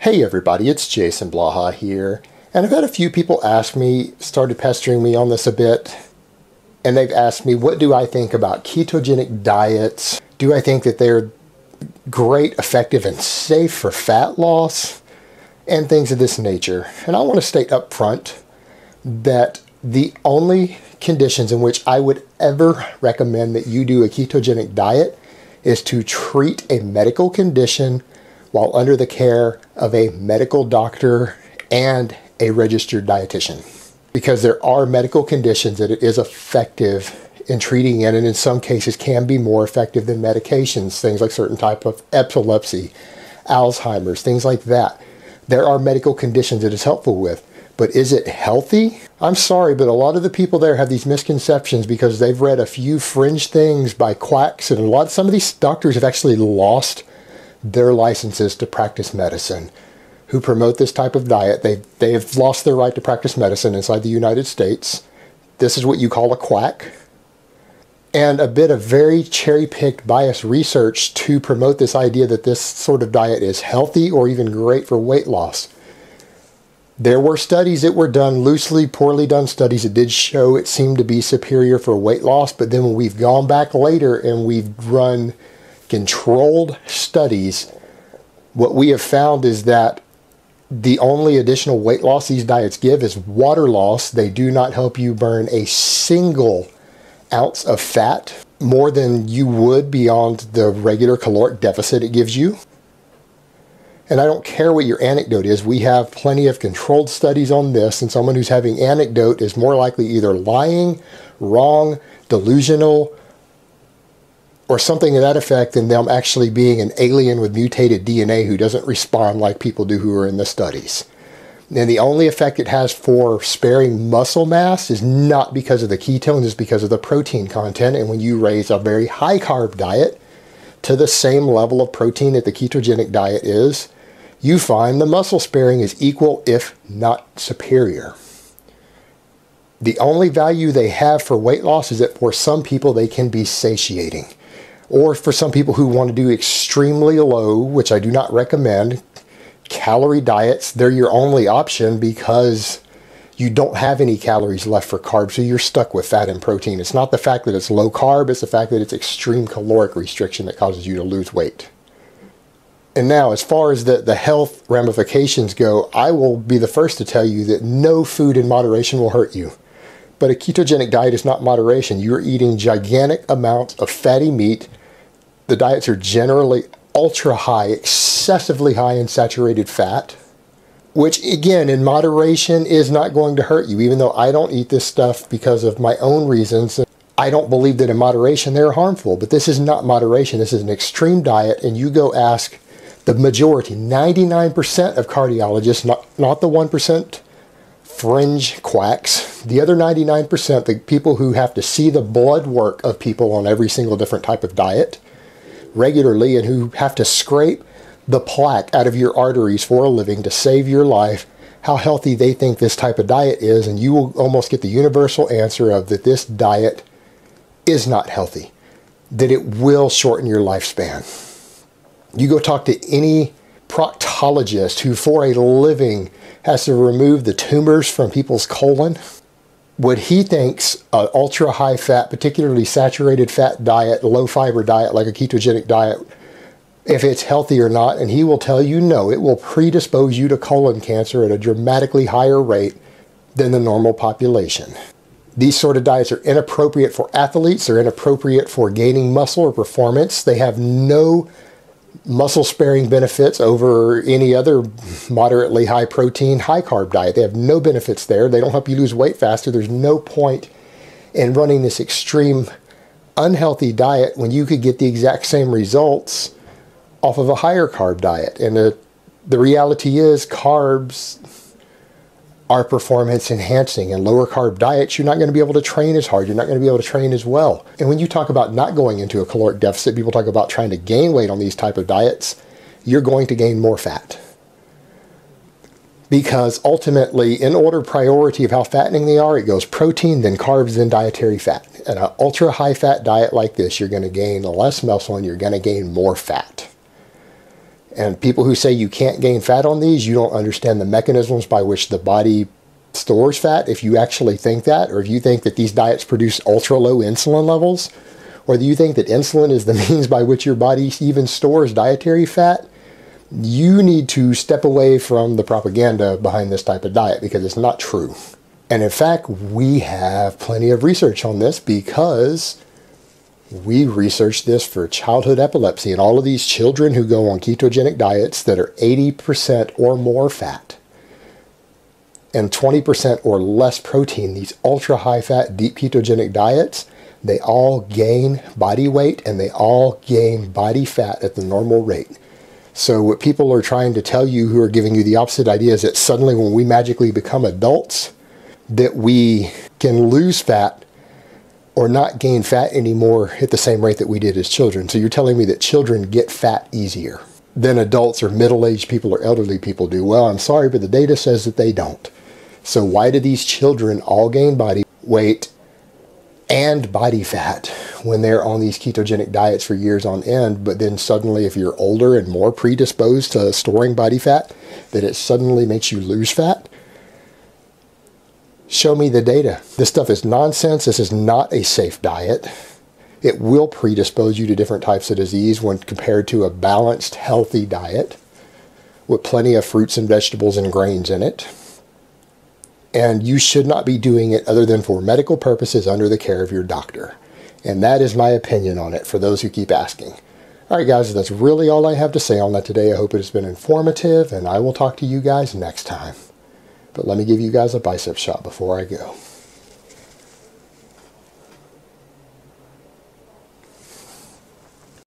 Hey everybody, it's Jason Blaha here, and I've had a few people started pestering me on this a bit, and they've asked me, what do I think about ketogenic diets? Do I think that they're great, effective, and safe for fat loss? And things of this nature. And I want to state up front that the only conditions in which I would ever recommend that you do a ketogenic diet is to treat a medical condition while under the care of a medical doctor and a registered dietitian. Because there are medical conditions that it is effective in treating in, and in some cases can be more effective than medications, things like certain type of epilepsy, Alzheimer's, things like that. There are medical conditions it is helpful with. But is it healthy? I'm sorry, but a lot of the people there have these misconceptions because they've read a few fringe things by quacks, and some of these doctors have actually lost their licenses to practice medicine who promote this type of diet. They have lost their right to practice medicine inside the United States. This is what you call a quack. And a bit of very cherry-picked biased research to promote this idea that this sort of diet is healthy or even great for weight loss. There were studies that were done, loosely, poorly done studies that did show it seemed to be superior for weight loss, but then when we've gone back later and we've run controlled studies, what we have found is that the only additional weight loss these diets give is water loss. They do not help you burn a single ounce of fat, more than you would beyond the regular caloric deficit it gives you. And I don't care what your anecdote is. We have plenty of controlled studies on this, and someone who's having anecdote is more likely either lying, wrong, delusional, or something to that effect than them actually being an alien with mutated DNA who doesn't respond like people do who are in the studies. And the only effect it has for sparing muscle mass is not because of the ketones, it's because of the protein content. And when you raise a very high carb diet to the same level of protein that the ketogenic diet is, you find the muscle sparing is equal, if not superior. The only value they have for weight loss is that for some people they can be satiating. Or for some people who want to do extremely low, which I do not recommend, calorie diets, they're your only option because you don't have any calories left for carbs, so you're stuck with fat and protein. It's not the fact that it's low carb, it's the fact that it's extreme caloric restriction that causes you to lose weight. And now, as far as the health ramifications go, I will be the first to tell you that no food in moderation will hurt you. But a ketogenic diet is not moderation. You're eating gigantic amounts of fatty meat. The diets are generally ultra high, excessively high in saturated fat, which again, in moderation, is not going to hurt you. Even though I don't eat this stuff because of my own reasons, I don't believe that in moderation they're harmful. But this is not moderation. This is an extreme diet, and you go ask the majority, 99% of cardiologists, not the 1% fringe quacks, the other 99%, the people who have to see the blood work of people on every single different type of diet regularly and who have to scrape the plaque out of your arteries for a living to save your life, how healthy they think this type of diet is, and you will almost get the universal answer of that this diet is not healthy, that it will shorten your lifespan. You go talk to any proctologist who for a living has to remove the tumors from people's colon. What he thinks an ultra high fat, particularly saturated fat diet, low fiber diet like a ketogenic diet, if it's healthy or not, and he will tell you no, it will predispose you to colon cancer at a dramatically higher rate than the normal population. These sort of diets are inappropriate for athletes, they're inappropriate for gaining muscle or performance. They have no muscle sparing benefits over any other moderately high protein, high carb diet. They have no benefits there. They don't help you lose weight faster. There's no point in running this extreme unhealthy diet when you could get the exact same results off of a higher carb diet. And the reality is carbs are performance enhancing, and lower carb diets, you're not going to be able to train as hard. You're not going to be able to train as well. And when you talk about not going into a caloric deficit, people talk about trying to gain weight on these type of diets, you're going to gain more fat. Because ultimately, in order priority of how fattening they are, it goes protein, then carbs, then dietary fat. And an ultra high fat diet like this, you're going to gain less muscle and you're going to gain more fat. And people who say you can't gain fat on these, you don't understand the mechanisms by which the body stores fat. If you actually think that, or if you think that these diets produce ultra low insulin levels, or do you think that insulin is the means by which your body even stores dietary fat, you need to step away from the propaganda behind this type of diet, because it's not true. And in fact, we have plenty of research on this, because we researched this for childhood epilepsy, and all of these children who go on ketogenic diets that are 80% or more fat and 20% or less protein, these ultra high fat deep ketogenic diets, they all gain body weight and they all gain body fat at the normal rate. So what people are trying to tell you, who are giving you the opposite idea, is that suddenly when we magically become adults, that we can lose fat or not gain fat anymore at the same rate that we did as children. So you're telling me that children get fat easier than adults or middle-aged people or elderly people do? Well, I'm sorry, but the data says that they don't. So why do these children all gain body weight and body fat when they're on these ketogenic diets for years on end, but then suddenly if you're older and more predisposed to storing body fat, that it suddenly makes you lose fat? Show me the data. This stuff is nonsense. This is not a safe diet. It will predispose you to different types of disease when compared to a balanced, healthy diet with plenty of fruits and vegetables and grains in it. And you should not be doing it other than for medical purposes under the care of your doctor. And that is my opinion on it, for those who keep asking. All right, guys, that's really all I have to say on that today. I hope it has been informative, and I will talk to you guys next time. But let me give you guys a bicep shot before I go.